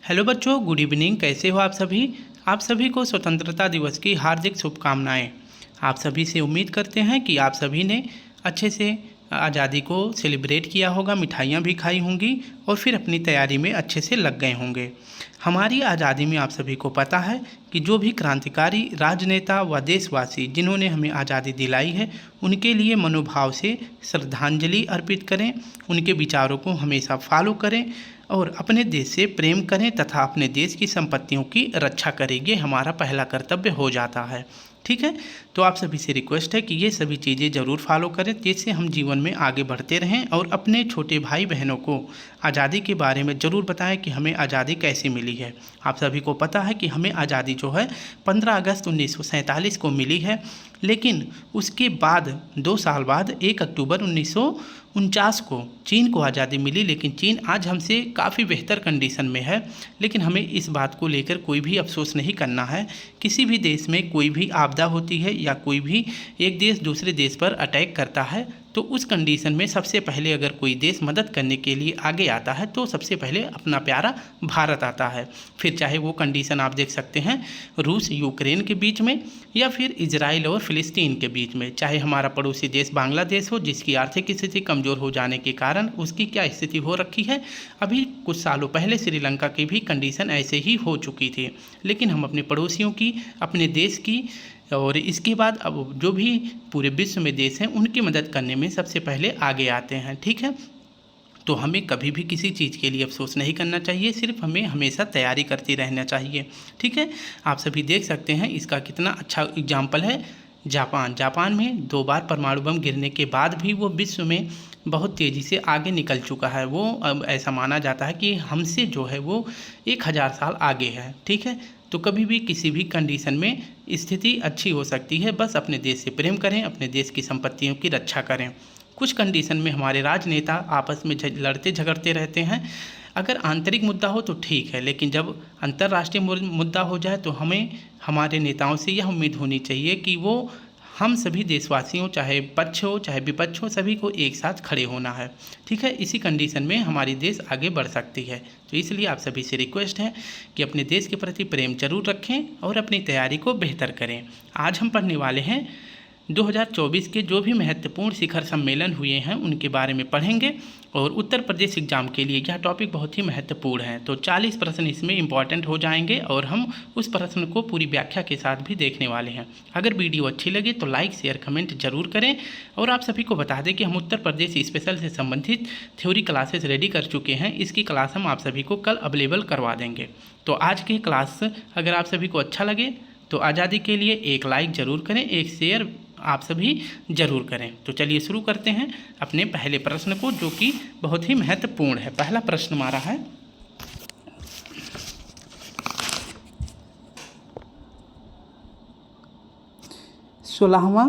Hello बच्चों, good evening. कैसे हो आप सभी? आप सभी को स्वतंत्रता दिवस की हार्दिक शुभकामनाएं। आप सभी से उम्मीद करते हैं कि आप सभी ने अच्छे से आज़ादी को सेलिब्रेट किया होगा, मिठाइयाँ भी खाई होंगी और फिर अपनी तैयारी में अच्छे से लग गए होंगे। हमारी आज़ादी में आप सभी को पता है कि जो भी क्रांतिकारी राजनेता व देशवासी जिन्होंने हमें आज़ादी दिलाई है, उनके लिए मनोभाव से श्रद्धांजलि अर्पित करें, उनके विचारों को हमेशा फॉलो करें और अपने देश से प्रेम करें तथा अपने देश की संपत्तियों की रक्षा करें। ये हमारा पहला कर्तव्य हो जाता है। ठीक है, तो आप सभी से रिक्वेस्ट है कि ये सभी चीज़ें ज़रूर फॉलो करें, जिससे हम जीवन में आगे बढ़ते रहें और अपने छोटे भाई बहनों को आज़ादी के बारे में ज़रूर बताएं कि हमें आज़ादी कैसे मिली है। आप सभी को पता है कि हमें आज़ादी जो है 15 अगस्त 1947 को मिली है, लेकिन उसके बाद 2 साल बाद 1 अक्टूबर 1949 को चीन को आज़ादी मिली। लेकिन चीन आज हमसे काफ़ी बेहतर कंडीशन में है, लेकिन हमें इस बात को लेकर कोई भी अफसोस नहीं करना है। किसी भी देश में कोई भी आपदा होती है या कोई भी एक देश दूसरे देश पर अटैक करता है, तो उस कंडीशन में सबसे पहले अगर कोई देश मदद करने के लिए आगे आता है तो सबसे पहले अपना प्यारा भारत आता है। फिर चाहे वो कंडीशन आप देख सकते हैं रूस यूक्रेन के बीच में या फिर इजराइल और फिलिस्तीन के बीच में, चाहे हमारा पड़ोसी देश बांग्लादेश हो जिसकी आर्थिक स्थिति कमज़ोर हो जाने के कारण उसकी क्या स्थिति हो रखी है। अभी कुछ सालों पहले श्रीलंका की भी कंडीशन ऐसे ही हो चुकी थी, लेकिन हम अपने पड़ोसियों की, अपने देश की और इसके बाद अब जो भी पूरे विश्व में देश हैं उनकी मदद करने में सबसे पहले आगे आते हैं। ठीक है, तो हमें कभी भी किसी चीज़ के लिए अफसोस नहीं करना चाहिए, सिर्फ हमें हमेशा तैयारी करती रहना चाहिए। ठीक है, आप सभी देख सकते हैं इसका कितना अच्छा एग्जाम्पल है जापान में 2 बार परमाणु बम गिरने के बाद भी वो विश्व में बहुत तेज़ी से आगे निकल चुका है। वो अब ऐसा माना जाता है कि हमसे जो है वो 1000 साल आगे है। ठीक है, तो कभी भी किसी भी कंडीशन में स्थिति अच्छी हो सकती है। बस अपने देश से प्रेम करें, अपने देश की संपत्तियों की रक्षा करें। कुछ कंडीशन में हमारे राजनेता आपस में लड़ते झगड़ते रहते हैं। अगर आंतरिक मुद्दा हो तो ठीक है, लेकिन जब अंतर्राष्ट्रीय मुद्दा हो जाए तो हमें हमारे नेताओं से यह उम्मीद होनी चाहिए कि वो हम सभी देशवासियों, चाहे पक्ष हो चाहे विपक्ष हो, सभी को एक साथ खड़े होना है। ठीक है, इसी कंडीशन में हमारी देश आगे बढ़ सकती है। तो इसलिए आप सभी से रिक्वेस्ट है कि अपने देश के प्रति प्रेम जरूर रखें और अपनी तैयारी को बेहतर करें। आज हम पढ़ने वाले हैं 2024 के जो भी महत्वपूर्ण शिखर सम्मेलन हुए हैं उनके बारे में पढ़ेंगे और उत्तर प्रदेश एग्जाम के लिए यह टॉपिक बहुत ही महत्वपूर्ण है। तो 40 प्रश्न इसमें इंपॉर्टेंट हो जाएंगे और हम उस प्रश्न को पूरी व्याख्या के साथ भी देखने वाले हैं। अगर वीडियो अच्छी लगे तो लाइक शेयर कमेंट जरूर करें और आप सभी को बता दें कि हम उत्तर प्रदेश स्पेशल से संबंधित थ्योरी क्लासेस रेडी कर चुके हैं। इसकी क्लास हम आप सभी को कल अवेलेबल करवा देंगे। तो आज की क्लास अगर आप सभी को अच्छा लगे तो आज़ादी के लिए एक लाइक ज़रूर करें, एक शेयर आप सभी ज़रूर करें। तो चलिए शुरू करते हैं अपने पहले प्रश्न को, जो कि बहुत ही महत्वपूर्ण है। पहला प्रश्न हमारा है, सोलहवां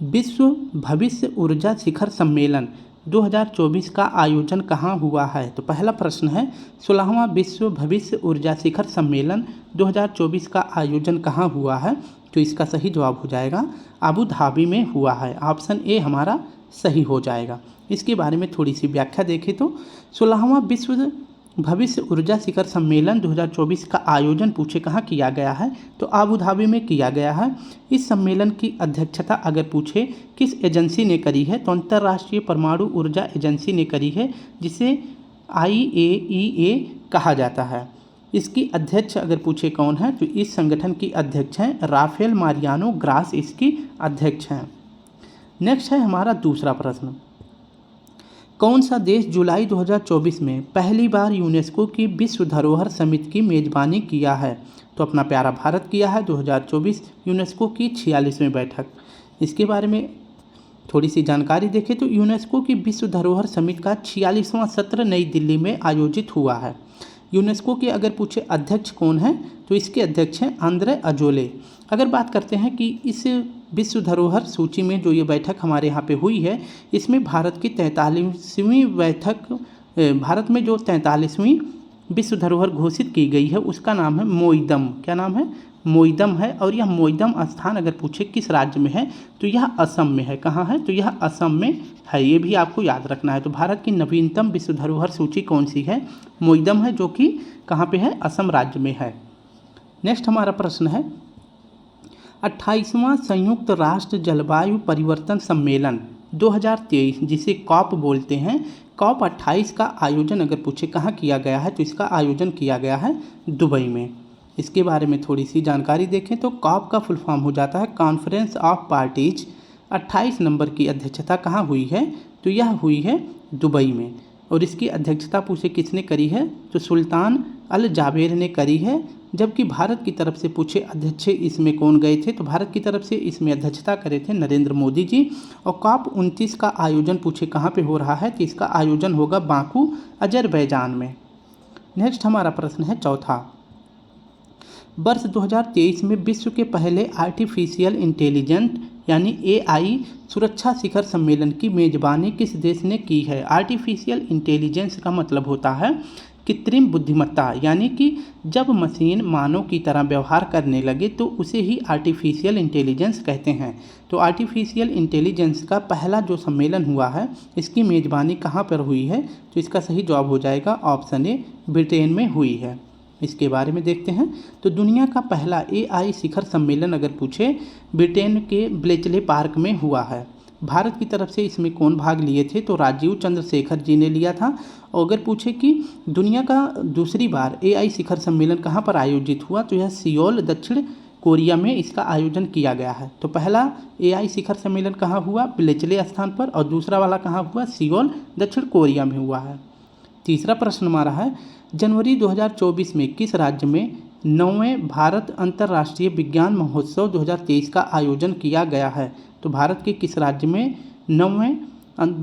विश्व भविष्य ऊर्जा शिखर सम्मेलन 2024 का आयोजन कहाँ हुआ है? तो पहला प्रश्न है, 16वां विश्व भविष्य ऊर्जा शिखर सम्मेलन 2024 का आयोजन कहाँ हुआ है? तो इसका सही जवाब हो जाएगा अबू धाबी में हुआ है। ऑप्शन ए हमारा सही हो जाएगा। इसके बारे में थोड़ी सी व्याख्या देखें तो 16वां विश्व भविष्य ऊर्जा शिखर सम्मेलन 2024 का आयोजन पूछे कहाँ किया गया है? तो अबू धाबी में किया गया है। इस सम्मेलन की अध्यक्षता अगर पूछे किस एजेंसी ने करी है, तो अंतर्राष्ट्रीय परमाणु ऊर्जा एजेंसी ने करी है, जिसे IAEA कहा जाता है। इसकी अध्यक्ष अगर पूछे कौन है, तो इस संगठन की अध्यक्ष हैं राफेल मारियानो ग्रास, इसकी अध्यक्ष हैं। नेक्स्ट है हमारा दूसरा प्रश्न, कौन सा देश जुलाई 2024 में पहली बार यूनेस्को की विश्व धरोहर समिति की मेज़बानी किया है? तो अपना प्यारा भारत किया है 2024 यूनेस्को की 46वीं बैठक। इसके बारे में थोड़ी सी जानकारी देखें तो यूनेस्को की विश्व धरोहर समिति का 46वां सत्र नई दिल्ली में आयोजित हुआ है। यूनेस्को के अगर पूछे अध्यक्ष कौन है, तो इसके अध्यक्ष हैं आंद्रे अजोले। अगर बात करते हैं कि इस विश्व धरोहर सूची में जो ये बैठक हमारे यहाँ पे हुई है, इसमें भारत की 43वीं बैठक, भारत में जो 43वीं विश्व धरोहर घोषित की गई है उसका नाम है मोइदम। क्या नाम है? मोइदम है और यह मोइदम स्थान अगर पूछे किस राज्य में है तो यह असम में है। कहाँ है? तो यह असम में है, ये भी आपको याद रखना है। तो भारत की नवीनतम विश्व धरोहर सूची कौन सी है? मोइदम है, जो कि कहाँ पे है? असम राज्य में है। नेक्स्ट हमारा प्रश्न है 28वां संयुक्त राष्ट्र जलवायु परिवर्तन सम्मेलन 2023 जिसे कॉप बोलते हैं, कॉप 28 का आयोजन अगर पूछे कहाँ किया गया है तो इसका आयोजन किया गया है दुबई में। इसके बारे में थोड़ी सी जानकारी देखें तो कॉप का फुल फॉर्म हो जाता है कॉन्फ्रेंस ऑफ पार्टीज। 28 नंबर की अध्यक्षता कहाँ हुई है? तो यह हुई है दुबई में। और इसकी अध्यक्षता पूछे किसने करी है? तो सुल्तान अल जाबेर ने करी है। जबकि भारत की तरफ से पूछे अध्यक्ष इसमें कौन गए थे? तो भारत की तरफ से इसमें अध्यक्षता करे थे नरेंद्र मोदी जी। और कॉप 29 का आयोजन पूछे कहाँ पे हो रहा है? तो इसका आयोजन होगा बाकू अजरबैजान में। नेक्स्ट हमारा प्रश्न है चौथा, वर्ष 2023 में विश्व के पहले आर्टिफिशियल इंटेलिजेंट यानी AI सुरक्षा शिखर सम्मेलन की मेजबानी किस देश ने की है? आर्टिफिशियल इंटेलिजेंस का मतलब होता है कृत्रिम बुद्धिमत्ता, यानी कि जब मशीन मानव की तरह व्यवहार करने लगे तो उसे ही आर्टिफिशियल इंटेलिजेंस कहते हैं। तो आर्टिफिशियल इंटेलिजेंस का पहला जो सम्मेलन हुआ है इसकी मेजबानी कहाँ पर हुई है? तो इसका सही जवाब हो जाएगा ऑप्शन ए, ब्रिटेन में हुई है। इसके बारे में देखते हैं तो दुनिया का पहला AI शिखर सम्मेलन अगर पूछे ब्रिटेन के ब्लेचले पार्क में हुआ है। भारत की तरफ से इसमें कौन भाग लिए थे? तो राजीव चंद्रशेखर जी ने लिया था। और अगर पूछे कि दुनिया का दूसरी बार AI शिखर सम्मेलन कहाँ पर आयोजित हुआ तो यह सियोल दक्षिण कोरिया में इसका आयोजन किया गया है। तो पहला AI शिखर सम्मेलन कहाँ हुआ? ब्लेचले स्थान पर, और दूसरा वाला कहाँ हुआ? सियोल दक्षिण कोरिया में हुआ है। तीसरा प्रश्न हमारा है जनवरी 2024 में किस राज्य में 9वें भारत अंतर्राष्ट्रीय विज्ञान महोत्सव 2023 का आयोजन किया गया है? तो भारत के किस राज्य में 9वें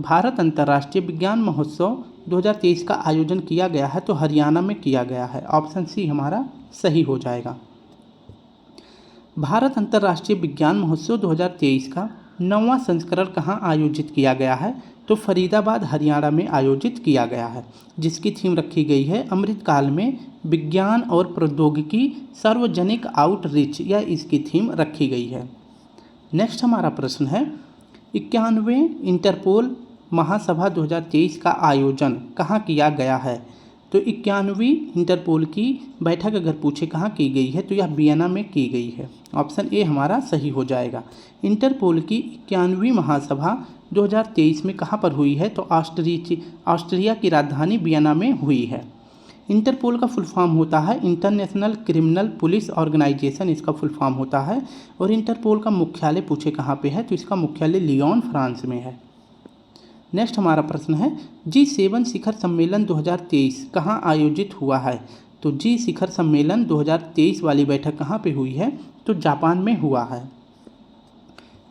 भारत अंतर्राष्ट्रीय विज्ञान महोत्सव 2023 का आयोजन किया गया है? तो हरियाणा में किया गया है। ऑप्शन सी हमारा सही हो जाएगा। भारत अंतर्राष्ट्रीय विज्ञान महोत्सव 2023 का 9वां संस्करण कहाँ आयोजित किया गया है? तो फरीदाबाद हरियाणा में आयोजित किया गया है, जिसकी थीम रखी गई है अमृतकाल में विज्ञान और प्रौद्योगिकी सार्वजनिक आउटरीच, यह इसकी थीम रखी गई है। नेक्स्ट हमारा प्रश्न है 91वें इंटरपोल महासभा 2023 का आयोजन कहाँ किया गया है? तो 91वीं इंटरपोल की बैठक अगर पूछे कहाँ की गई है तो यह वियना में की गई है। ऑप्शन ए हमारा सही हो जाएगा। इंटरपोल की 91वीं महासभा 2023 में कहाँ पर हुई है? तो ऑस्ट्रिया की राजधानी वियना में हुई है। इंटरपोल का फुल फॉर्म होता है इंटरनेशनल क्रिमिनल पुलिस ऑर्गेनाइजेशन, इसका फुल फॉर्म होता है। और इंटरपोल का मुख्यालय पूछे कहाँ पे है? तो इसका मुख्यालय लियोन फ्रांस में है। नेक्स्ट हमारा प्रश्न है G7 शिखर सम्मेलन 2023 कहाँ आयोजित हुआ है? तो G शिखर सम्मेलन 2023 वाली बैठक कहाँ पे हुई है? तो जापान में हुआ है।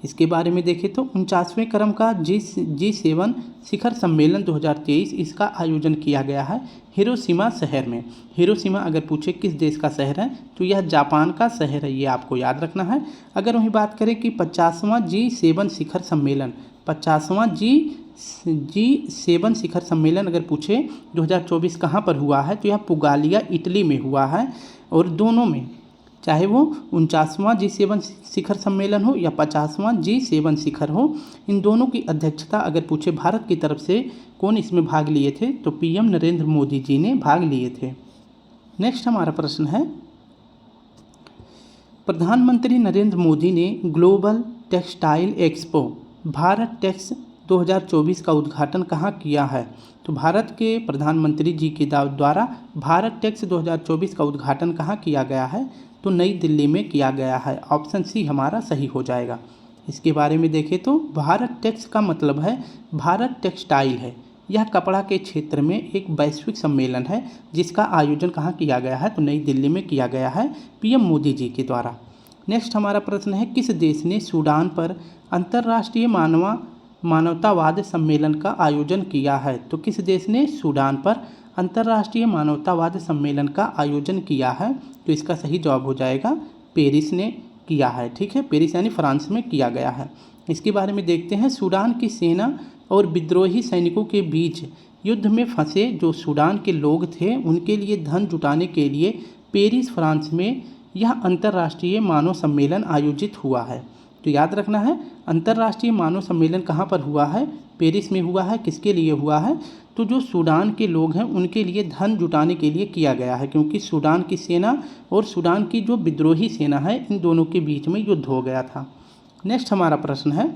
इसके बारे में देखें तो 49वें क्रम का G7 शिखर सम्मेलन 2023 इसका आयोजन किया गया है हिरोशिमा शहर में। हिरोशिमा अगर पूछे किस देश का शहर है तो यह जापान का शहर है, ये आपको याद रखना है। अगर वही बात करें कि 50वां G7 शिखर सम्मेलन 50वां G7 शिखर सम्मेलन अगर पूछे 2024 कहाँ पर हुआ है तो यह पुगालिया इटली में हुआ है। और दोनों में चाहे वो 49वां G7 शिखर सम्मेलन हो या 50वां G7 शिखर हो, इन दोनों की अध्यक्षता अगर पूछे भारत की तरफ से कौन इसमें भाग लिए थे तो PM नरेंद्र मोदी जी ने भाग लिए थे। नेक्स्ट हमारा प्रश्न है प्रधानमंत्री नरेंद्र मोदी ने global textile expo Bharat Tex 2024 का उद्घाटन कहाँ किया है? तो भारत के प्रधानमंत्री जी के द्वारा भारत टेक्स 2024 का उद्घाटन कहाँ किया गया है? तो नई दिल्ली में किया गया है। ऑप्शन सी हमारा सही हो जाएगा। इसके बारे में देखें तो भारत टेक्स का मतलब है भारत टेक्सटाइल है। यह कपड़ा के क्षेत्र में एक वैश्विक सम्मेलन है जिसका आयोजन कहाँ किया गया है? तो नई दिल्ली में किया गया है PM मोदी जी के द्वारा। नेक्स्ट हमारा प्रश्न है किस देश ने सूडान पर अंतर्राष्ट्रीय मानवतावाद सम्मेलन का आयोजन किया है? तो किस देश ने सूडान पर अंतर्राष्ट्रीय मानवतावाद सम्मेलन का आयोजन किया है? तो इसका सही जवाब हो जाएगा पेरिस ने किया है। ठीक है, पेरिस यानी फ्रांस में किया गया है। इसके बारे में देखते हैं सूडान की सेना और विद्रोही सैनिकों के बीच युद्ध में फंसे जो सूडान के लोग थे उनके लिए धन जुटाने के लिए पेरिस फ्रांस में यह अंतर्राष्ट्रीय मानव सम्मेलन आयोजित हुआ है। तो याद रखना है, अंतर्राष्ट्रीय मानव सम्मेलन कहाँ पर हुआ है? पेरिस में हुआ है। किसके लिए हुआ है? तो जो सूडान के लोग हैं उनके लिए धन जुटाने के लिए किया गया है, क्योंकि सूडान की सेना और सूडान की जो विद्रोही सेना है इन दोनों के बीच में युद्ध हो गया था। नेक्स्ट हमारा प्रश्न है,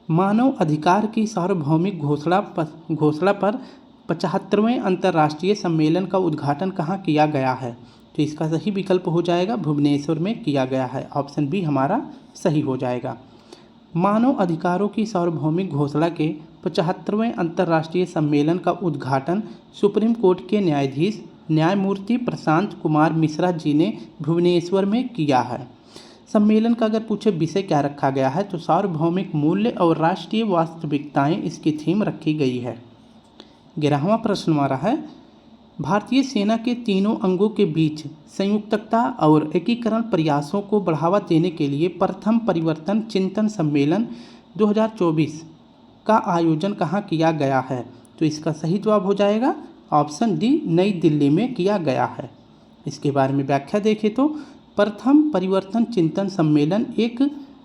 मानव अधिकार की सार्वभौमिक घोषणा पर 75वें अंतर्राष्ट्रीय सम्मेलन का उद्घाटन कहाँ किया गया है? तो इसका सही विकल्प हो जाएगा भुवनेश्वर में किया गया है। ऑप्शन बी हमारा सही हो जाएगा। मानव अधिकारों की सार्वभौमिक घोषणा के 75वें अंतर्राष्ट्रीय सम्मेलन का उद्घाटन सुप्रीम कोर्ट के न्यायाधीश न्यायमूर्ति प्रशांत कुमार मिश्रा जी ने भुवनेश्वर में किया है। सम्मेलन का अगर पूछे विषय क्या रखा गया है तो सार्वभौमिक मूल्य और राष्ट्रीय वास्तविकताएं इसकी थीम रखी गई है। 11वां प्रश्न हमारा है, भारतीय सेना के तीनों अंगों के बीच संयुक्तता और एकीकरण प्रयासों को बढ़ावा देने के लिए प्रथम परिवर्तन चिंतन सम्मेलन 2024 का आयोजन कहाँ किया गया है? तो इसका सही जवाब हो जाएगा ऑप्शन डी, नई दिल्ली में किया गया है। इसके बारे में व्याख्या देखें तो प्रथम परिवर्तन चिंतन सम्मेलन एक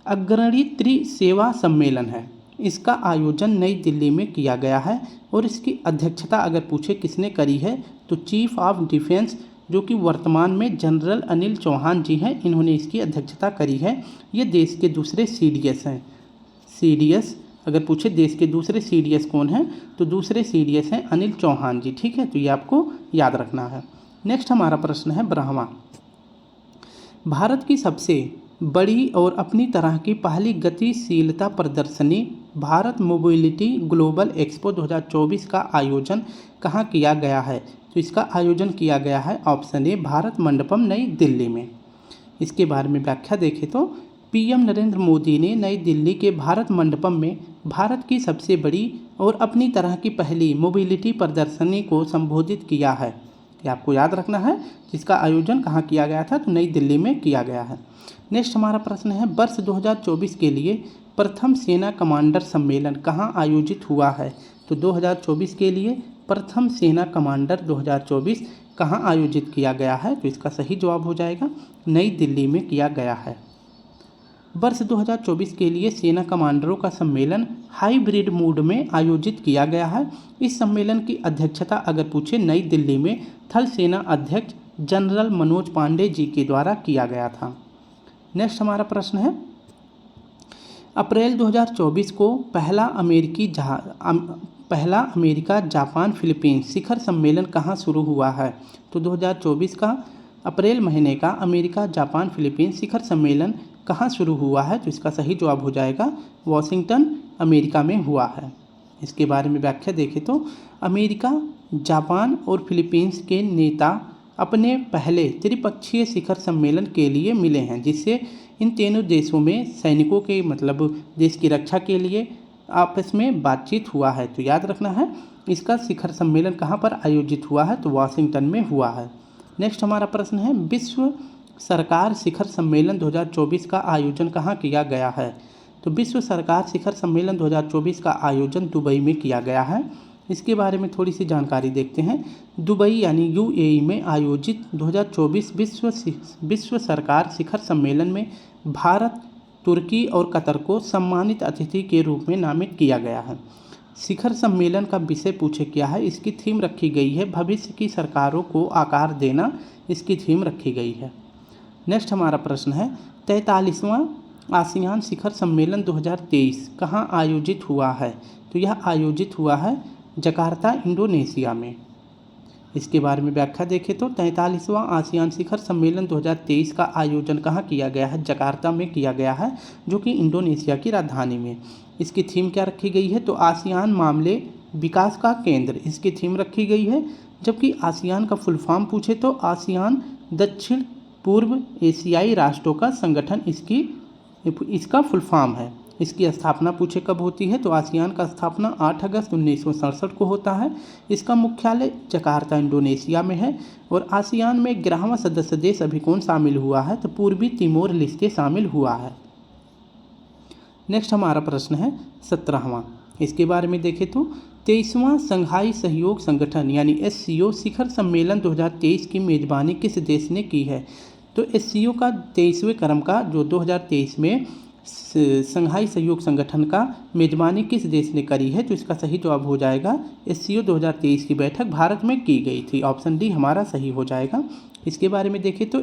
अग्रणी त्रिसेवा सम्मेलन है। इसका आयोजन नई दिल्ली में किया गया है और इसकी अध्यक्षता अगर पूछे किसने करी है तो चीफ ऑफ डिफेंस जो कि वर्तमान में जनरल अनिल चौहान जी हैं, इन्होंने इसकी अध्यक्षता करी है। ये देश के दूसरे CDS हैं। CDS अगर पूछे देश के दूसरे CDS कौन हैं तो दूसरे CDS हैं अनिल चौहान जी। ठीक है, तो ये आपको याद रखना है। नेक्स्ट हमारा प्रश्न है 12वां, भारत की सबसे बड़ी और अपनी तरह की पहली गतिशीलता प्रदर्शनी भारत मोबिलिटी ग्लोबल एक्सपो 2024 का आयोजन कहाँ किया गया है? तो इसका आयोजन किया गया है ऑप्शन ए, भारत मंडपम नई दिल्ली में। इसके बारे में व्याख्या देखें तो PM नरेंद्र मोदी ने नई दिल्ली के भारत मंडपम में भारत की सबसे बड़ी और अपनी तरह की पहली मोबिलिटी प्रदर्शनी को संबोधित किया है। ये आपको याद रखना है, जिसका आयोजन कहाँ किया गया था तो नई दिल्ली में किया गया है। नेक्स्ट हमारा प्रश्न है, वर्ष 2024 के लिए प्रथम सेना कमांडर सम्मेलन कहाँ आयोजित हुआ है? तो 2024 के लिए प्रथम सेना कमांडर 2024 कहाँ आयोजित किया गया है? तो इसका सही जवाब हो जाएगा नई दिल्ली में किया गया है। वर्ष 2024 के लिए सेना कमांडरों का सम्मेलन हाइब्रिड मोड में आयोजित किया गया है। इस सम्मेलन की अध्यक्षता अगर पूछे नई दिल्ली में थल सेना अध्यक्ष जनरल मनोज पांडे जी के द्वारा किया गया था। नेक्स्ट हमारा प्रश्न है, अप्रैल 2024 को पहला अमेरिका जापान फिलीपींस शिखर सम्मेलन कहाँ शुरू हुआ है? तो 2024 का अप्रैल महीने का अमेरिका जापान फिलीपींस शिखर सम्मेलन कहाँ शुरू हुआ है? तो इसका सही जवाब हो जाएगा वॉशिंगटन अमेरिका में हुआ है। इसके बारे में व्याख्या देखें तो अमेरिका, जापान और फिलीपींस के नेता अपने पहले त्रिपक्षीय शिखर सम्मेलन के लिए मिले हैं, जिससे इन तीनों देशों में सैनिकों के मतलब देश की रक्षा के लिए आपस में बातचीत हुआ है। तो याद रखना है, इसका शिखर सम्मेलन कहाँ पर आयोजित हुआ है? तो वाशिंगटन में हुआ है। नेक्स्ट हमारा प्रश्न है, विश्व सरकार शिखर सम्मेलन 2024 का आयोजन कहाँ किया गया है? तो विश्व सरकार शिखर सम्मेलन 2024 का आयोजन दुबई में किया गया है। इसके बारे में थोड़ी सी जानकारी देखते हैं। दुबई यानी UAE में आयोजित 2024 विश्व सरकार शिखर सम्मेलन में भारत, तुर्की और कतर को सम्मानित अतिथि के रूप में नामित किया गया है। शिखर सम्मेलन का विषय पूछे क्या है? इसकी थीम रखी गई है भविष्य की सरकारों को आकार देना, इसकी थीम रखी गई है। नेक्स्ट हमारा प्रश्न है, 43वां आसियान शिखर सम्मेलन 2023 कहाँ आयोजित हुआ है? तो यह आयोजित हुआ है जकार्ता, इंडोनेशिया में। इसके बारे में व्याख्या देखें तो 43वां आसियान शिखर सम्मेलन 2023 का आयोजन कहाँ किया गया है? जकार्ता में किया गया है, जो कि इंडोनेशिया की राजधानी में। इसकी थीम क्या रखी गई है? तो आसियान मामले विकास का केंद्र, इसकी थीम रखी गई है। जबकि आसियान का फुल फॉर्म पूछे तो आसियान दक्षिण पूर्व एशियाई राष्ट्रों का संगठन इसका फुल फॉर्म है। इसकी स्थापना पूछे कब होती है? तो आसियान का स्थापना 8 अगस्त 1967 को होता है। इसका मुख्यालय जकार्ता, इंडोनेशिया में है। और आसियान में 11वां सदस्य देश अभी कौन शामिल हुआ है? तो पूर्वी तिमोर लेस्ते शामिल हुआ है। नेक्स्ट हमारा प्रश्न है 17वां। इसके बारे में देखें तो 23वां संघाई सहयोग संगठन यानी SCO शिखर सम्मेलन 2023 की मेजबानी किस देश ने की है? तो SCO का 23वें क्रम का जो 2023 में संघाई सहयोग संगठन का मेजबानी किस देश ने करी है, तो इसका सही जवाब हो जाएगा SCO 2023 की बैठक भारत में की गई थी। ऑप्शन डी हमारा सही हो जाएगा। इसके बारे में देखें तो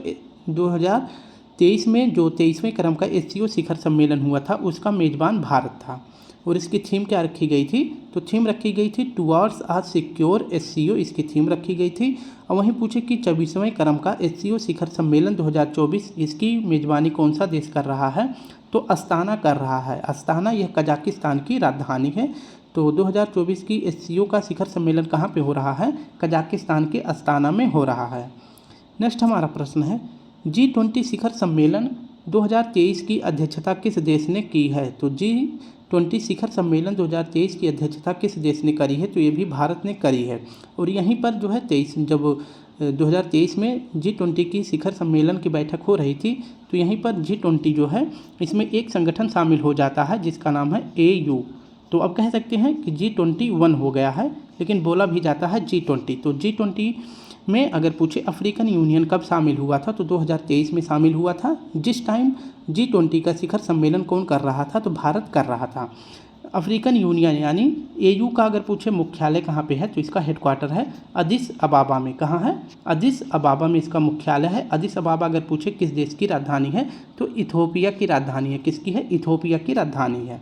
2023 में जो 23वें क्रम का SCO शिखर सम्मेलन हुआ था उसका मेजबान भारत था। और इसकी थीम क्या रखी गई थी, तो थीम रखी गई थी टुवर्ड्स अ सिक्योर SCO, इसकी थीम रखी गई थी। और वहीं पूछे कि 24वें क्रम का SCO शिखर सम्मेलन 2024 इसकी मेजबानी कौन सा देश कर रहा है, तो अस्ताना कर रहा है। अस्ताना यह कजाकिस्तान की राजधानी है। तो 2024 की SCO का शिखर सम्मेलन कहाँ पे हो रहा है, कजाकिस्तान के अस्ताना में हो रहा है। नेक्स्ट हमारा प्रश्न है G20 शिखर सम्मेलन 2023 की अध्यक्षता किस देश ने की है, तो G20 शिखर सम्मेलन 2023 की अध्यक्षता किस देश ने करी है, तो ये भी भारत ने करी है। और यहीं पर जो है 2023 में G20 की शिखर सम्मेलन की बैठक हो रही थी, तो यहीं पर G20 जो है इसमें एक संगठन शामिल हो जाता है जिसका नाम है AU। तो अब कह सकते हैं कि G20 1 हो गया है, लेकिन बोला भी जाता है G20। तो G20 में अगर पूछे अफ्रीकन यूनियन कब शामिल हुआ था, तो 2023 में शामिल हुआ था। जिस टाइम G20 का शिखर सम्मेलन कौन कर रहा था, तो भारत कर रहा था। अफ्रीकन यूनियन यानी AU का अगर पूछे मुख्यालय कहाँ पे है, तो इसका हेडक्वार्टर है अदिस अबाबा में। कहाँ है, अदिस अबाबा में इसका मुख्यालय है। अदिस अबाबा अगर पूछे किस देश की राजधानी है, तो इथोपिया की राजधानी है। किसकी है, इथोपिया की राजधानी है।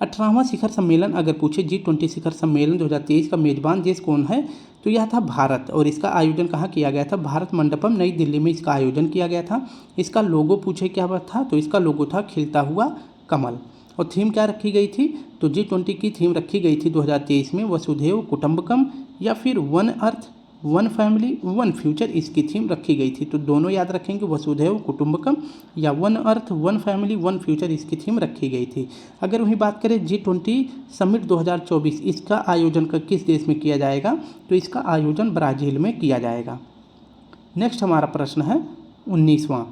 18वां शिखर सम्मेलन अगर पूछे G20 शिखर सम्मेलन 2023 का मेजबान देश कौन है, तो यह था भारत। और इसका आयोजन कहाँ किया गया था, भारत मंडपम नई दिल्ली में इसका आयोजन किया गया था। इसका लोगो पूछे क्या था, तो इसका लोगो था खिलता हुआ कमल। और थीम क्या रखी गई थी, तो G20 की थीम रखी गई थी 2023 में वसुधैव कुटुंबकम या फिर one earth one family one future, इसकी थीम रखी गई थी। तो दोनों याद रखेंगे, वसुधैव कुटुंबकम या one earth one family one future, इसकी थीम रखी गई थी। अगर वहीं बात करें G20 समिट 2024 इसका आयोजन किस देश में किया जाएगा, तो इसका आयोजन ब्राज़ील में किया जाएगा। नेक्स्ट हमारा प्रश्न है 19वां।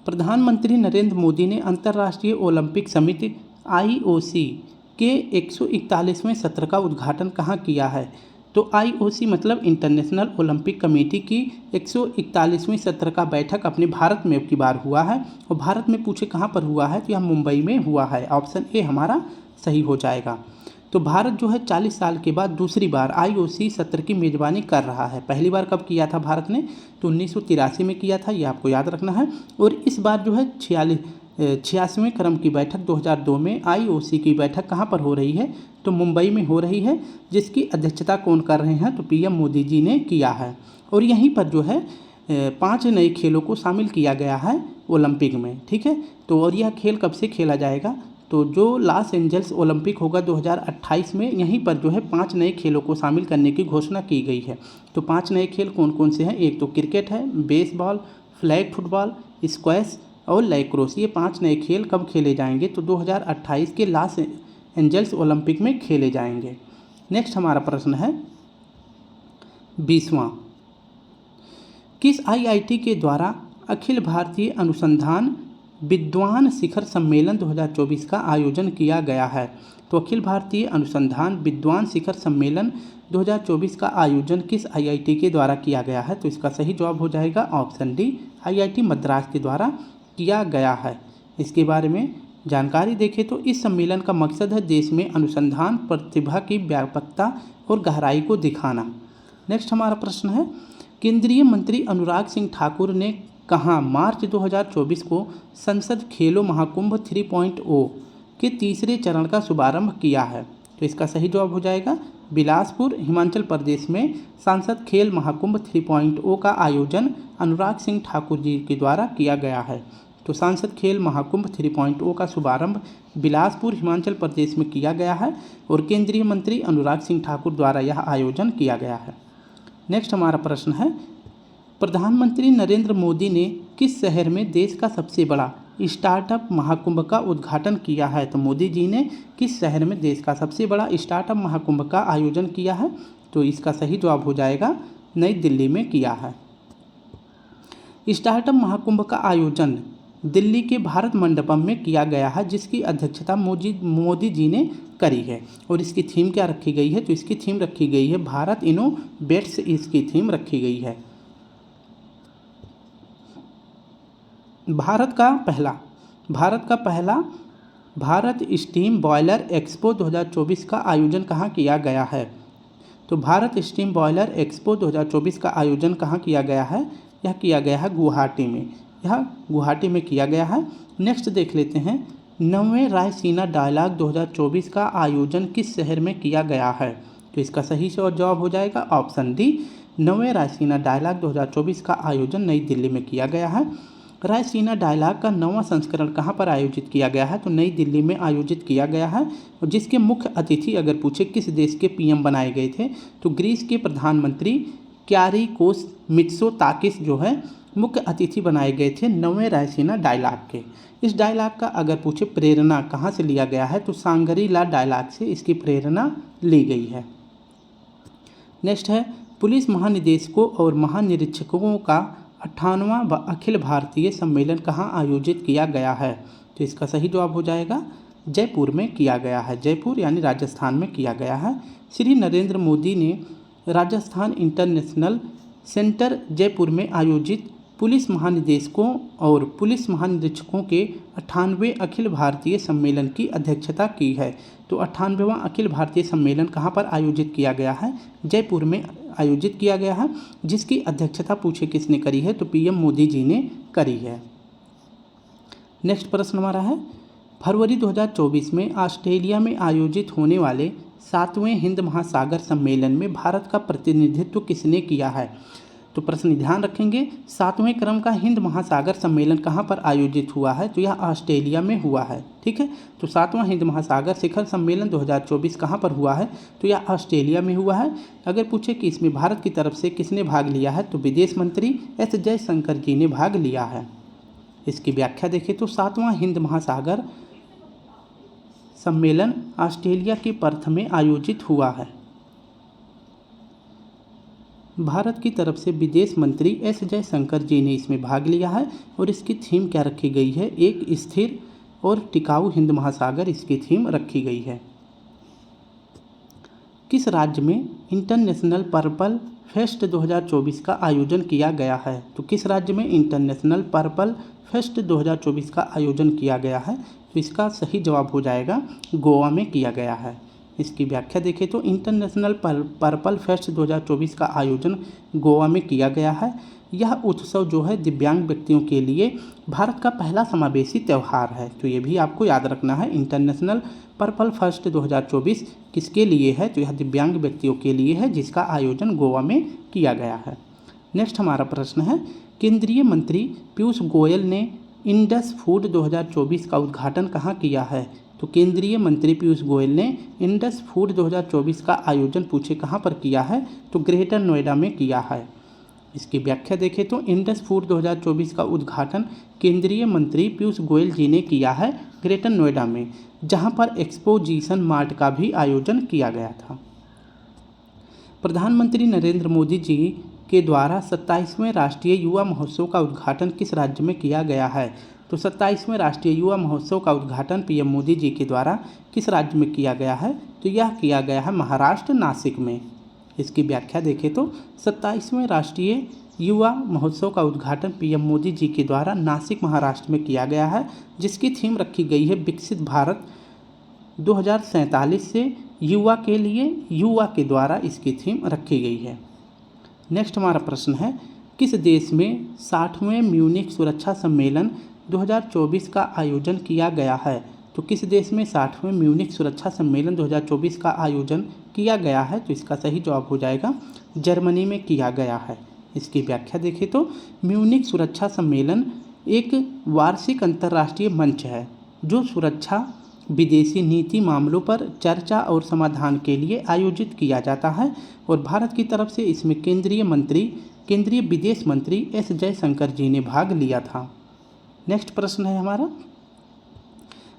प्रधानमंत्री नरेंद्र मोदी ने अंतर्राष्ट्रीय ओलंपिक समिति IOC के 141वें सत्र का उद्घाटन कहाँ किया है, तो IOC मतलब इंटरनेशनल ओलंपिक कमेटी की 141वें सत्र का बैठक अपने भारत में अब की बार हुआ है। और भारत में पूछे कहाँ पर हुआ है, तो यह मुंबई में हुआ है। ऑप्शन ए हमारा सही हो जाएगा। तो भारत जो है 40 साल के बाद दूसरी बार IOC सत्र की मेज़बानी कर रहा है। पहली बार कब किया था भारत ने, तो 1983 में किया था, ये आपको याद रखना है। और इस बार जो है 86वें क्रम की बैठक 2002 में IOC की बैठक कहाँ पर हो रही है, तो मुंबई में हो रही है, जिसकी अध्यक्षता कौन कर रहे हैं, तो PM मोदी जी ने किया है। और यहीं पर जो है 5 नए खेलों को शामिल किया गया है ओलंपिक में, ठीक है। तो और यह खेल कब से खेला जाएगा, तो जो लॉस एंजल्स ओलंपिक होगा 2028 में, यहीं पर जो है 5 नए खेलों को शामिल करने की घोषणा की गई है। तो 5 नए खेल कौन कौन से हैं, एक तो क्रिकेट है, बेसबॉल, फ्लैग फुटबॉल, स्क्वैश और लैक्रोस। ये 5 नए खेल कब खेले जाएंगे, तो 2028 के लॉस एंजल्स ओलंपिक में खेले जाएंगे। नेक्स्ट हमारा प्रश्न है 20वां। किस IIT के द्वारा अखिल भारतीय अनुसंधान विद्वान शिखर सम्मेलन 2024 का आयोजन किया गया है, तो अखिल भारतीय अनुसंधान विद्वान शिखर सम्मेलन 2024 का आयोजन किस IIT के द्वारा किया गया है, तो इसका सही जवाब हो जाएगा ऑप्शन डी, IIT मद्रास के द्वारा किया गया है। इसके बारे में जानकारी देखें तो इस सम्मेलन का मकसद है देश में अनुसंधान प्रतिभा की व्यापकता और गहराई को दिखाना। नेक्स्ट हमारा प्रश्न है केंद्रीय मंत्री अनुराग सिंह ठाकुर ने कहाँ मार्च 2024 को संसद खेलो महाकुंभ 3.0 के तीसरे चरण का शुभारंभ किया है, तो इसका सही जवाब हो जाएगा बिलासपुर हिमाचल प्रदेश में संसद खेल महाकुंभ 3.0 का आयोजन अनुराग सिंह ठाकुर जी के द्वारा किया गया है। तो सांसद खेल महाकुंभ 3.0 का शुभारंभ बिलासपुर हिमाचल प्रदेश में किया गया है और केंद्रीय मंत्री अनुराग सिंह ठाकुर द्वारा यह आयोजन किया गया है। नेक्स्ट हमारा प्रश्न है प्रधानमंत्री नरेंद्र मोदी ने किस शहर में देश का सबसे बड़ा स्टार्टअप महाकुंभ का उद्घाटन किया है, तो मोदी जी ने किस शहर में देश का सबसे बड़ा स्टार्टअप महाकुंभ का आयोजन किया है, तो इसका सही जवाब हो जाएगा नई दिल्ली में किया है। स्टार्टअप महाकुंभ का आयोजन दिल्ली के भारत मंडपम में किया गया है, जिसकी अध्यक्षता मोदी जी ने करी है। और इसकी थीम क्या रखी गई है, तो इसकी थीम रखी गई है भारत इनोवेट्स, इसकी थीम रखी गई है। भारत का पहला भारत स्टीम बॉयलर एक्सपो 2024 का आयोजन कहाँ किया गया है? तो भारत स्टीम बॉयलर एक्सपो 2024 का आयोजन कहाँ किया गया है? यह किया गया है गुवाहाटी में। यह गुवाहाटी में किया गया है। नेक्स्ट देख लेते हैं, 9वें रायसीना डायलॉग 2024 का आयोजन किस शहर में किया गया है? तो इसका सही से जवाब हो जाएगा ऑप्शन डी, 9वें रायसीना डायलॉग 2024 का आयोजन नई दिल्ली में किया गया है। रायसीना डायलॉग का 9वां संस्करण कहाँ पर आयोजित किया गया है? तो नई दिल्ली में आयोजित किया गया है। और जिसके मुख्य अतिथि अगर पूछे किस देश के पीएम बनाए गए थे, तो ग्रीस के प्रधानमंत्री क्यारिकोस मित्सोताकिस जो है मुख्य अतिथि बनाए गए थे 9वें रायसीना डायलॉग के। इस डायलॉग का अगर पूछे प्रेरणा कहाँ से लिया गया है, तो सांगरी ला डायलॉग से इसकी प्रेरणा ली गई है। नेक्स्ट है, पुलिस महानिदेशकों और महानिरीक्षकों का 58वां अखिल भारतीय सम्मेलन कहाँ आयोजित किया गया है? तो इसका सही जवाब हो जाएगा जयपुर में किया गया है। जयपुर यानी राजस्थान में किया गया है। श्री नरेंद्र मोदी ने राजस्थान इंटरनेशनल सेंटर जयपुर में आयोजित पुलिस महानिदेशकों और पुलिस महानिरीक्षकों के 98वें अखिल भारतीय सम्मेलन की अध्यक्षता की है। तो 98वां अखिल भारतीय सम्मेलन कहाँ पर आयोजित किया गया है? जयपुर में आयोजित किया गया है। जिसकी अध्यक्षता पूछे किसने करी है? तो पीएम मोदी जी ने करी है। नेक्स्ट प्रश्न हमारा है, फरवरी 2024 में ऑस्ट्रेलिया में आयोजित होने वाले 7वें हिंद महासागर सम्मेलन में भारत का प्रतिनिधित्व किसने किया है? तो प्रश्न ध्यान रखेंगे, 7वें क्रम का हिंद महासागर सम्मेलन कहाँ पर आयोजित हुआ है? तो यह ऑस्ट्रेलिया में हुआ है। ठीक है, तो 7वां हिंद महासागर शिखर सम्मेलन 2024 कहाँ पर हुआ है? तो यह ऑस्ट्रेलिया में हुआ है। अगर पूछे कि इसमें भारत की तरफ से किसने भाग लिया है, तो विदेश मंत्री एस जयशंकर जी ने भाग लिया है। इसकी व्याख्या देखें तो 7वां हिंद महासागर सम्मेलन ऑस्ट्रेलिया के पर्थ में आयोजित हुआ है। भारत की तरफ से विदेश मंत्री एस जयशंकर जी ने इसमें भाग लिया है। और इसकी थीम क्या रखी गई है? एक स्थिर और टिकाऊ हिंद महासागर इसकी थीम रखी गई है। किस राज्य में इंटरनेशनल पर्पल फेस्ट 2024 का आयोजन किया गया है? तो किस राज्य में इंटरनेशनल पर्पल फेस्ट 2024 का आयोजन किया गया है? तो इसका सही जवाब हो जाएगा गोवा में किया गया है। इसकी व्याख्या देखें तो इंटरनेशनल पर्पल फेस्ट 2024 का आयोजन गोवा में किया गया है। यह उत्सव जो है दिव्यांग व्यक्तियों के लिए भारत का पहला समावेशी त्यौहार है। तो ये भी आपको याद रखना है, इंटरनेशनल पर्पल फेस्ट 2024 किसके लिए है? तो यह दिव्यांग व्यक्तियों के लिए है, जिसका आयोजन गोवा में किया गया है। नेक्स्ट हमारा प्रश्न है, केंद्रीय मंत्री पीयूष गोयल ने इंडस फूड 2024 का उद्घाटन कहाँ किया है? तो केंद्रीय मंत्री पीयूष गोयल ने इंडस फूड 2024 का आयोजन पूछे कहाँ पर किया है? तो ग्रेटर नोएडा में किया है। इसकी व्याख्या देखें तो इंडस फूड 2024 का उद्घाटन केंद्रीय मंत्री पीयूष गोयल जी ने किया है ग्रेटर नोएडा में, जहां पर एक्सपोजिशन मार्ट का भी आयोजन किया गया था। प्रधानमंत्री नरेंद्र मोदी जी के द्वारा 27वें राष्ट्रीय युवा महोत्सव का उद्घाटन किस राज्य में किया गया है? तो 27वें राष्ट्रीय युवा महोत्सव का उद्घाटन पीएम मोदी जी के द्वारा किस राज्य में किया गया है? तो यह किया गया है महाराष्ट्र नासिक में। इसकी व्याख्या देखें तो 27वें राष्ट्रीय युवा महोत्सव का उद्घाटन पीएम मोदी जी के द्वारा नासिक महाराष्ट्र में किया गया है, जिसकी थीम रखी गई है विकसित भारत 2047 से युवा के लिए, युवा के द्वारा इसकी थीम रखी गई है। नेक्स्ट हमारा प्रश्न है, किस देश में 60वें म्यूनिख सुरक्षा सम्मेलन 2024 का आयोजन किया गया है? तो किस देश में 60वें म्यूनिख सुरक्षा सम्मेलन 2024 का आयोजन किया गया है? तो इसका सही जवाब हो जाएगा जर्मनी में किया गया है। इसकी व्याख्या देखें तो म्यूनिख सुरक्षा सम्मेलन एक वार्षिक अंतर्राष्ट्रीय मंच है जो सुरक्षा विदेशी नीति मामलों पर चर्चा और समाधान के लिए आयोजित किया जाता है। और भारत की तरफ से इसमें केंद्रीय विदेश मंत्री एस जयशंकर जी ने भाग लिया था। नेक्स्ट प्रश्न है हमारा,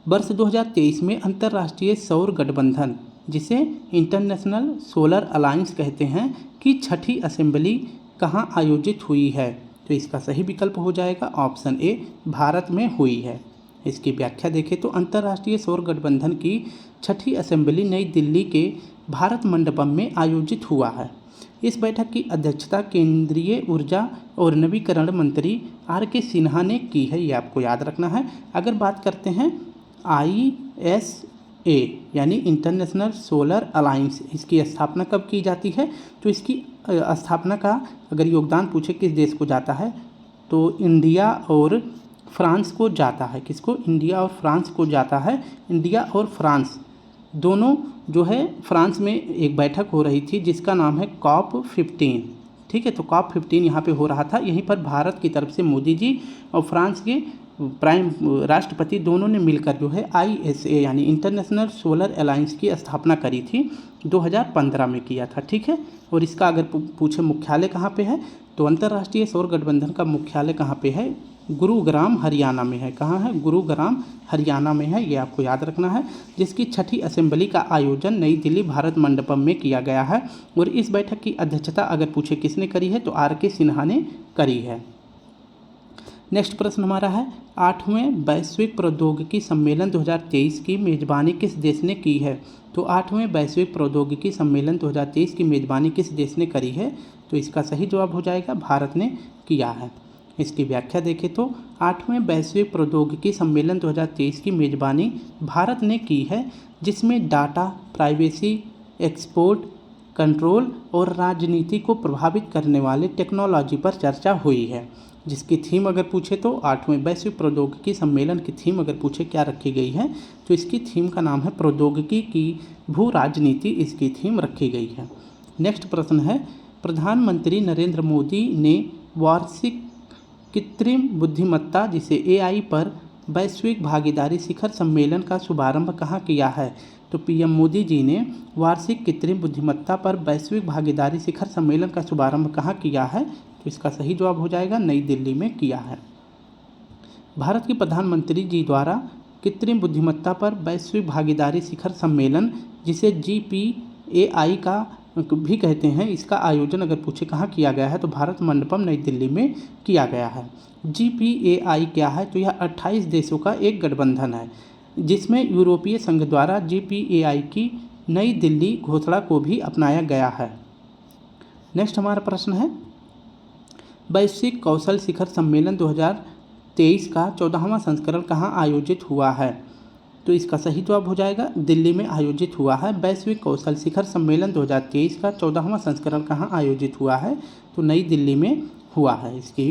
वर्ष 2023 में अंतर्राष्ट्रीय सौर गठबंधन, जिसे इंटरनेशनल सोलर अलायंस कहते हैं, की छठी असेंबली कहाँ आयोजित हुई है? तो इसका सही विकल्प हो जाएगा ऑप्शन ए, भारत में हुई है। इसकी व्याख्या देखें तो अंतर्राष्ट्रीय सौर गठबंधन की छठी असेंबली नई दिल्ली के भारत मंडपम में आयोजित हुआ है। इस बैठक की अध्यक्षता केंद्रीय ऊर्जा और नवीकरण मंत्री आर.के. सिन्हा ने की है, ये आपको याद रखना है। अगर बात करते हैं ISA यानी इंटरनेशनल सोलर अलायंस, इसकी स्थापना कब की जाती है? तो इसकी स्थापना का अगर योगदान पूछे किस देश को जाता है तो इंडिया और फ्रांस को जाता है। किसको? इंडिया और फ्रांस को जाता है। इंडिया और फ्रांस दोनों जो है फ्रांस में एक बैठक हो रही थी जिसका नाम है COP15। ठीक है, तो COP15 यहाँ पे हो रहा था। यहीं पर भारत की तरफ से मोदी जी और फ्रांस के राष्ट्रपति दोनों ने मिलकर जो है ISA यानी इंटरनेशनल सोलर अलायंस की स्थापना करी थी, 2015 में किया था। ठीक है, और इसका अगर पूछे मुख्यालय कहाँ पे है तो अंतर्राष्ट्रीय सौर गठबंधन का मुख्यालय कहाँ पे है? गुरुग्राम हरियाणा में है। कहाँ है? गुरुग्राम हरियाणा में है, ये आपको याद रखना है। जिसकी 6ठी असेंबली का आयोजन नई दिल्ली भारत मंडपम में किया गया है। और इस बैठक की अध्यक्षता अगर पूछे किसने करी है तो आर.के. सिन्हा ने करी है। नेक्स्ट प्रश्न हमारा है 8वें वैश्विक प्रौद्योगिकी सम्मेलन 2023 की मेज़बानी किस देश ने की है? तो 8वें वैश्विक प्रौद्योगिकी सम्मेलन 2023 की मेज़बानी किस देश ने करी है? तो इसका सही जवाब हो जाएगा भारत ने किया है। इसकी व्याख्या देखें तो 8वें वैश्विक प्रौद्योगिकी सम्मेलन 2023 की मेज़बानी भारत ने की है, जिसमें डाटा प्राइवेसी, एक्सपोर्ट कंट्रोल और राजनीति को प्रभावित करने वाले टेक्नोलॉजी पर चर्चा हुई है। जिसकी थीम अगर पूछे तो 8वें वैश्विक प्रौद्योगिकी सम्मेलन की थीम अगर पूछे क्या रखी गई है तो इसकी थीम का नाम है प्रौद्योगिकी की भू राजनीति, इसकी थीम रखी गई है। नेक्स्ट प्रश्न है प्रधानमंत्री नरेंद्र मोदी ने वार्षिक कृत्रिम बुद्धिमत्ता जिसे AI पर वैश्विक भागीदारी शिखर सम्मेलन का शुभारंभ कहाँ किया है? तो PM मोदी जी ने वार्षिक कृत्रिम बुद्धिमत्ता पर वैश्विक भागीदारी शिखर सम्मेलन का शुभारंभ कहाँ किया है? तो इसका सही जवाब हो जाएगा नई दिल्ली में किया है। भारत के प्रधानमंत्री जी द्वारा कृत्रिम बुद्धिमत्ता पर वैश्विक भागीदारी शिखर सम्मेलन जिसे GPAI का भी कहते हैं, इसका आयोजन अगर पूछे कहाँ किया गया है तो भारत मंडपम नई दिल्ली में किया गया है। GPAI क्या है? तो यह 28 देशों का एक गठबंधन है जिसमें यूरोपीय संघ द्वारा GPAI की नई दिल्ली घोषणा को भी अपनाया गया है। नेक्स्ट हमारा प्रश्न है वैश्विक कौशल शिखर सम्मेलन 2023 का 14वां संस्करण कहाँ आयोजित हुआ है? तो इसका सही जवाब हो जाएगा दिल्ली में आयोजित हुआ है। वैश्विक कौशल शिखर सम्मेलन 2023 का 14वां संस्करण कहाँ आयोजित हुआ है? तो नई दिल्ली में हुआ है। इसकी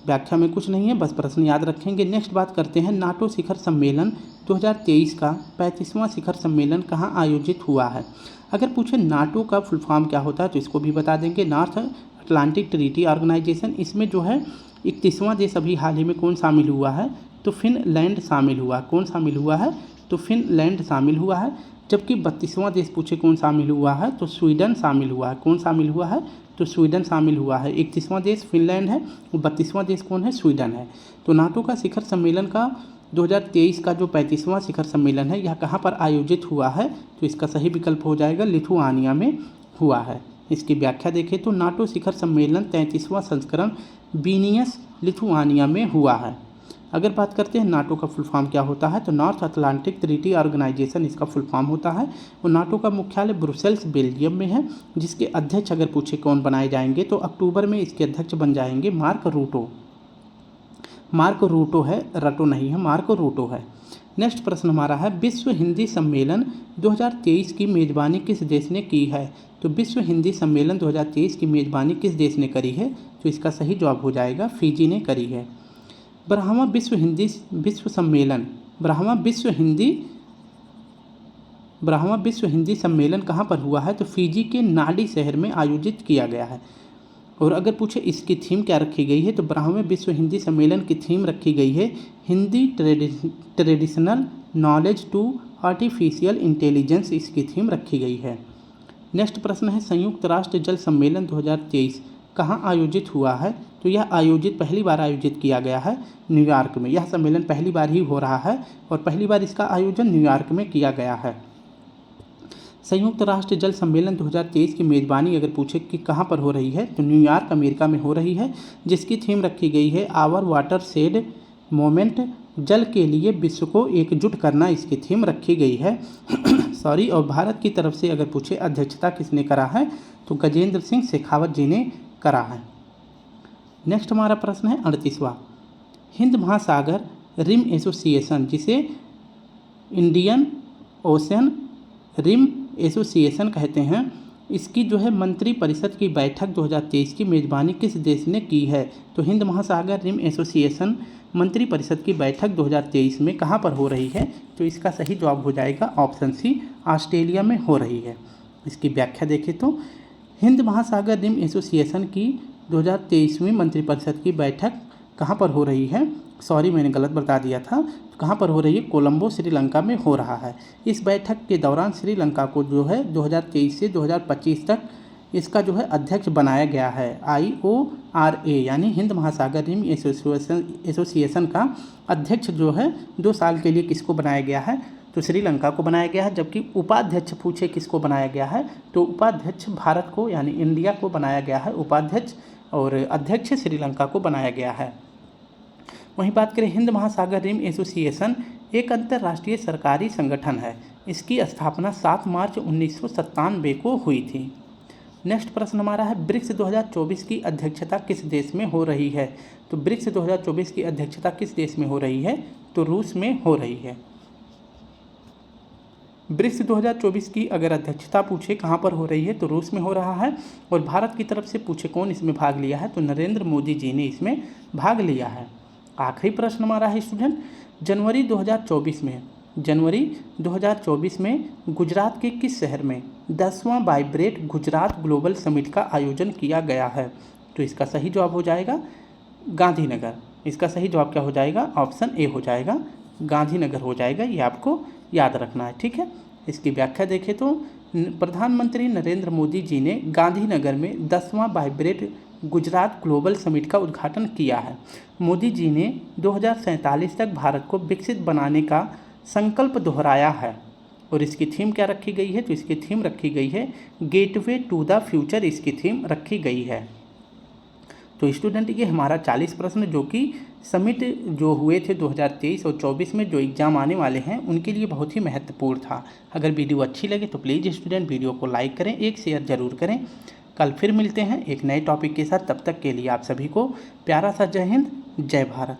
व्याख्या में कुछ नहीं है, बस प्रश्न याद रखेंगे। नेक्स्ट बात करते हैं नाटो शिखर सम्मेलन 2023 का 35वां शिखर सम्मेलन कहाँ आयोजित हुआ है? अगर पूछे नाटो का फुल फॉर्म क्या होता है तो इसको भी बता देंगे, नॉर्थ अटलांटिक ट्रीटी ऑर्गेनाइजेशन। इसमें जो है 31वां देश अभी हाल ही में कौन शामिल हुआ है? तो फिनलैंड शामिल हुआ। कौन शामिल हुआ है? तो फिनलैंड शामिल हुआ है। जबकि 32वां देश पूछे कौन शामिल हुआ है तो स्वीडन शामिल हुआ है। कौन शामिल हुआ है? तो स्वीडन शामिल हुआ है। 31वां देश फिनलैंड है और 32वां देश कौन है? स्वीडन है। तो नाटो का शिखर सम्मेलन का 2023 का जो 35वां शिखर सम्मेलन है यह कहाँ पर आयोजित हुआ है? तो इसका सही विकल्प हो जाएगा लिथुआनिया में हुआ है। इसकी व्याख्या देखें तो नाटो शिखर सम्मेलन 33वां संस्करण विनियस लिथुआनिया में हुआ है। अगर बात करते हैं नाटो का फुल फॉर्म क्या होता है तो नॉर्थ अटलांटिक ट्रीटी ऑर्गेनाइजेशन इसका फुल फॉर्म होता है। और नाटो का मुख्यालय ब्रुसेल्स बेल्जियम में है, जिसके अध्यक्ष अगर पूछे कौन बनाए जाएंगे तो अक्टूबर में इसके अध्यक्ष बन जाएंगे मार्क रूटो। मार्क रूटो है, रटो नहीं है, मार्क रूटो है। नेक्स्ट प्रश्न हमारा है विश्व हिंदी सम्मेलन 2023 की मेज़बानी किस देश ने की है? तो विश्व हिंदी सम्मेलन 2023 की मेज़बानी किस देश ने करी है? तो इसका सही जवाब हो जाएगा फिजी ने करी है। ब्रह्मा विश्व हिंदी सम्मेलन कहाँ पर हुआ है? तो फिजी के नाडी शहर में आयोजित किया गया है। और अगर पूछे इसकी थीम क्या रखी गई है तो 12वें विश्व हिंदी सम्मेलन की थीम रखी गई है Hindi traditional knowledge to artificial intelligence, इसकी थीम रखी गई है। नेक्स्ट प्रश्न है संयुक्त राष्ट्र जल सम्मेलन 2023 कहाँ आयोजित हुआ है? तो यह पहली बार आयोजित किया गया है न्यूयॉर्क में। यह सम्मेलन पहली बार ही हो रहा है और पहली बार इसका आयोजन न्यूयॉर्क में किया गया है। संयुक्त राष्ट्र जल सम्मेलन 2023 की मेज़बानी अगर पूछे कि कहाँ पर हो रही है तो न्यूयॉर्क अमेरिका में हो रही है, जिसकी थीम रखी गई है आवर वाटर शेड मोमेंट जल के लिए विश्व को एकजुट करना इसकी थीम रखी गई है। सॉरी। और भारत की तरफ से अगर पूछे अध्यक्षता किसने करा है तो गजेंद्र सिंह शेखावत जी ने करा है। नेक्स्ट हमारा प्रश्न है 38वां। हिंद महासागर रिम एसोसिएशन, जिसे इंडियन ओशन रिम एसोसिएशन कहते हैं, इसकी जो है मंत्री परिषद की बैठक 2023 की मेज़बानी किस देश ने की है? तो हिंद महासागर रिम एसोसिएशन मंत्री परिषद की बैठक 2023 में कहाँ पर हो रही है? तो इसका सही जवाब हो जाएगा ऑप्शन सी, ऑस्ट्रेलिया में हो रही है। इसकी व्याख्या देखें तो हिंद महासागर रिम एसोसिएशन की 2023वीं मंत्रिपरिषद की बैठक कहाँ पर हो रही है? सॉरी, मैंने गलत बता दिया था। तो कहाँ पर हो रही है? कोलंबो, श्रीलंका में हो रहा है। इस बैठक के दौरान श्रीलंका को जो है 2023 से 2025 तक इसका जो है अध्यक्ष बनाया गया है। IORA यानी हिंद महासागर रिम एसोसिएशन का अध्यक्ष जो है 2 साल के लिए किसको बनाया गया है? तो श्रीलंका को बनाया गया है। जबकि उपाध्यक्ष पूछे किसको बनाया गया है तो उपाध्यक्ष भारत को यानी इंडिया को बनाया गया है उपाध्यक्ष, और अध्यक्ष श्रीलंका को बनाया गया है। वहीं बात करें हिंद महासागर रिम एसोसिएशन एक अंतर्राष्ट्रीय सरकारी संगठन है। इसकी स्थापना 7 मार्च 1997 को हुई थी। नेक्स्ट प्रश्न हमारा है ब्रिक्स 2024 की अध्यक्षता किस देश में हो रही है? तो ब्रिक्स 2024 की अध्यक्षता किस देश में हो रही है? तो रूस में हो रही है। ब्रिक्स 2024 की अगर अध्यक्षता पूछे कहाँ पर हो रही है तो रूस में हो रहा है। और भारत की तरफ से पूछे कौन इसमें भाग लिया है तो नरेंद्र मोदी जी ने इसमें भाग लिया है। आखिरी प्रश्न हमारा है स्टूडेंट, जनवरी 2024 में गुजरात के किस शहर में 10वां वाइब्रेट गुजरात ग्लोबल समिट का आयोजन किया गया है? तो इसका सही जवाब हो जाएगा गांधीनगर। इसका सही जवाब क्या हो जाएगा? ऑप्शन ए हो जाएगा, गांधीनगर हो जाएगा। ये आपको याद रखना है, ठीक है। इसकी व्याख्या देखें तो प्रधानमंत्री नरेंद्र मोदी जी ने गांधीनगर में 10वां वाइब्रेट गुजरात ग्लोबल समिट का उद्घाटन किया है। मोदी जी ने 2047 तक भारत को विकसित बनाने का संकल्प दोहराया है। और इसकी थीम क्या रखी गई है? तो इसकी थीम रखी गई है गेटवे टू द फ्यूचर, इसकी थीम रखी गई है। तो स्टूडेंट ये हमारा 40 प्रश्न जो कि समिट जो हुए थे 2023 और 24 में जो एग्ज़ाम आने वाले हैं उनके लिए बहुत ही महत्वपूर्ण था। अगर वीडियो अच्छी लगे तो प्लीज़ स्टूडेंट वीडियो को लाइक करें, एक शेयर ज़रूर करें। कल फिर मिलते हैं एक नए टॉपिक के साथ। तब तक के लिए आप सभी को प्यारा सा जय हिंद, जय भारत।